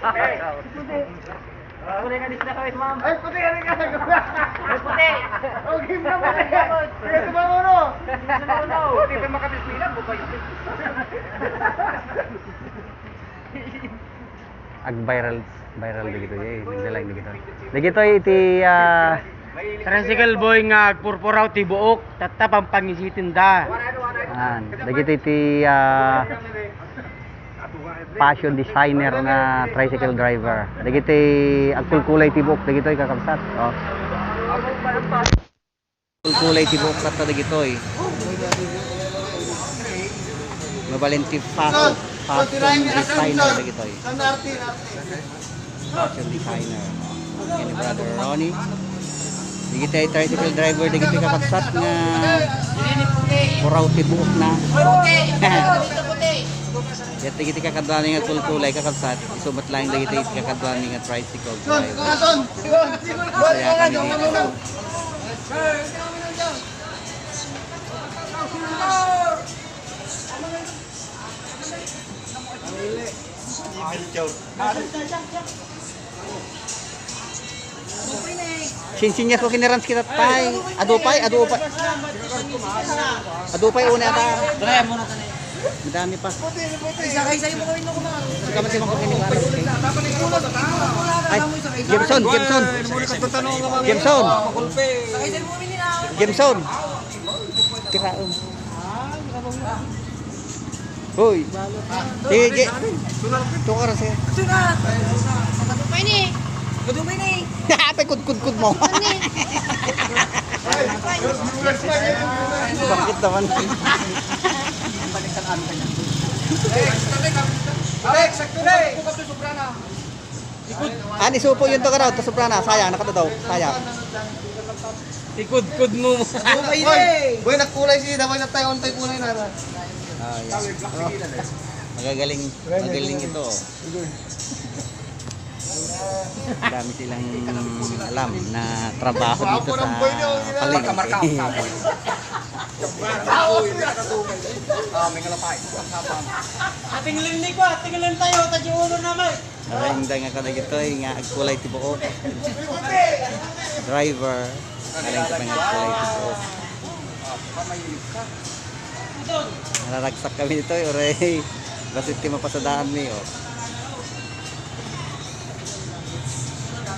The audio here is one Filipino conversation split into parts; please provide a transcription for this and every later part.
Kulay ka din sa kawit, ma'am. Ay, puti, ano ka? Ay, puti. Oh, game na puti. Sige, sumamuno. Puti pa makabismilan, bukay. Viral dito eh, nagdalag dito. Dito iti Tricycle boy nga purpuraw ti buok tatapang pangisitin da. dito iti fashion designer nga tricycle driver. Dito agkulkulay ti buok, dito kakabsat. Oh. Kulkulay ti buok kat dito eh. Mabalenti fashion designer dito eh. Fashion designer. Ini brother Ronnie. Dito ay tricycle driver dito kakabsat nga puraw ti buok na. Dito dito kakadwani nga kulkulay kakabsat. Isumat lang dito kakadwani nga tricycle driver. Kaya kami dito. Sinsinya ko kinirans kita tay. Adupay una ata. Daya mo na tanay. Madami pa. Isa-isa mo kami nung kumain. Kamu si mangkok ini baru. Ay, Gibson. Tiraon. Hoy. Sige. Tukar siya. Kadumay ni. Apa kud mo? Bakit naman? Ani supo yun to ka raw, to soprana, sayang nakata daw, sayang. Ikod-kod mo. Boy, nagkulay siya. Dapat na tayo on tayo kulay na. Magagaling ito. Dami silang alam na trabaho dito sa palengke. Tingnan tayo, tayo ulo naman. Maraming nga kada gito nga agkulay ti buok. Driver, galing ka nga agkulay ti buok. Nararagsak kami dito, oray. Basit ti mapasadaan ni oh.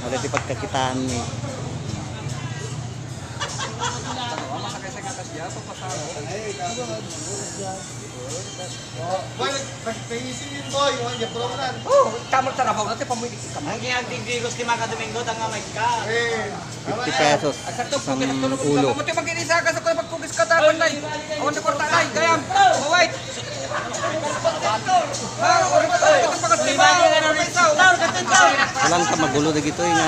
Wala ti pagkakitaan ni. Boy, nagpaisip yun boy. Yung program. Kamot sa rabaw natin, pamulit ka. Ang ginagtigigos kay Maka Domingo, tanga may ka. 50 pesos isang ulo. Kamuti mag-inisa ka sa kuya pagkugis ka tapan na. Awan na korta na, gayam. Mawait. Walang ka magulo na gito nga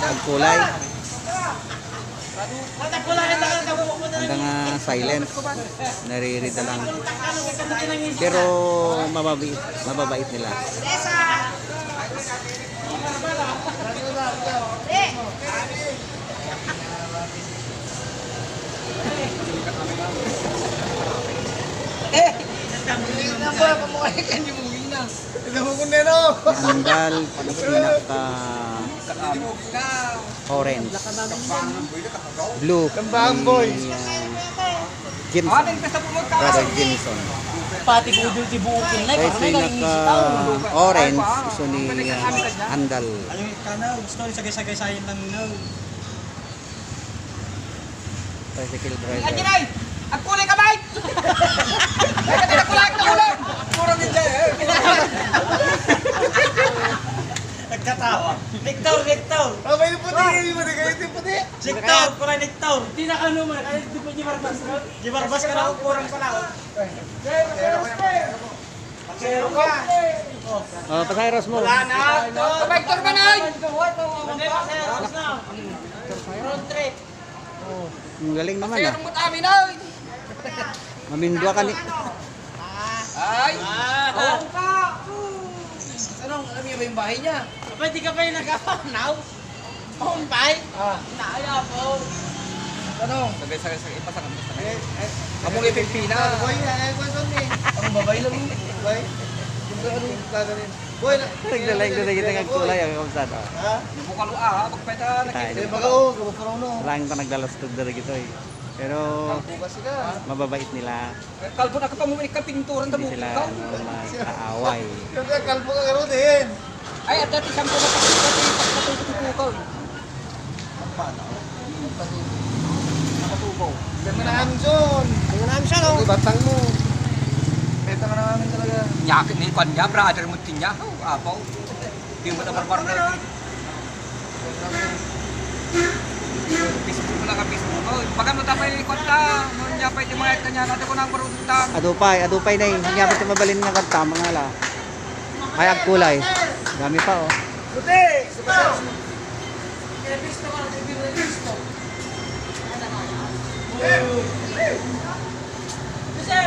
agkulay. Hanggang silent, naririta lang. Pero mababait nila. Handal, pinaka orange, blue, Jimson, brother Jimson. Pati budol ti buukin na. Ito yung naka-orange, iso ni handal. Alam ka na, gusto ni sagay-sagay sayin lang no. Tricycle driver. Ajinay! Agkulay ka, Mike! Agkulay! Puro din dyan eh! Nagkatawa. Nektar! Oh, may puti. May kayo yung puti. Nektar! Kulay nektar! Hindi na ano man, kaya di pa Gibarbas ka? Gibarbas ka na, kurang pala. Pasero ka! Oh, pasayros mo. Wala na! Kabektor ba na? Hindi, pasayros na. Road trip. Ang galing naman Pasayros ah. mo't amin ay! Mamindwa ka ni. Ay! Oo ka! Anong, alam niyo ba yung bahay niya? Pwede ka ba yung nagkapanaw? Paumpay? Naaya po. Anong? Sagay, ipasang ang basta kayo. Among ipipina. Boy, kwento ni. Ang babay lang. Boy, yung ano gagawin? Boy, Nagdalaing na kita ng kulay ang kamsat. Oh. Ha? Bukal pagpeta Tayo. Baka oh, gabaparaw no. Lang pa naglalastog na gito eh. Pero Bukas sila. mababait nila. Kalbo na ka pa mumunik ka pinturan na Hindi sila magkaaway. Kasi kalbo ka karoon din. Ay, at dati sampo na pagkatututukaw. Nakatubaw. Ganda na namin John. Ganda na namin siya no. Batang mo. Beta ka na namin talaga. Nyakit ni Kanya, brother mo tinya. Apaw. Hindi mo na parpar na. Facebook mo na ka Facebook ko. Baka mo tapay ni Kanta. Mga pay di mga kanya natin ko nang marunta. Adupay na yun. Hindi dapat mabalin ng kanta, mga ala. Ay, agkulay. Dami pa oh. Buti! Kasi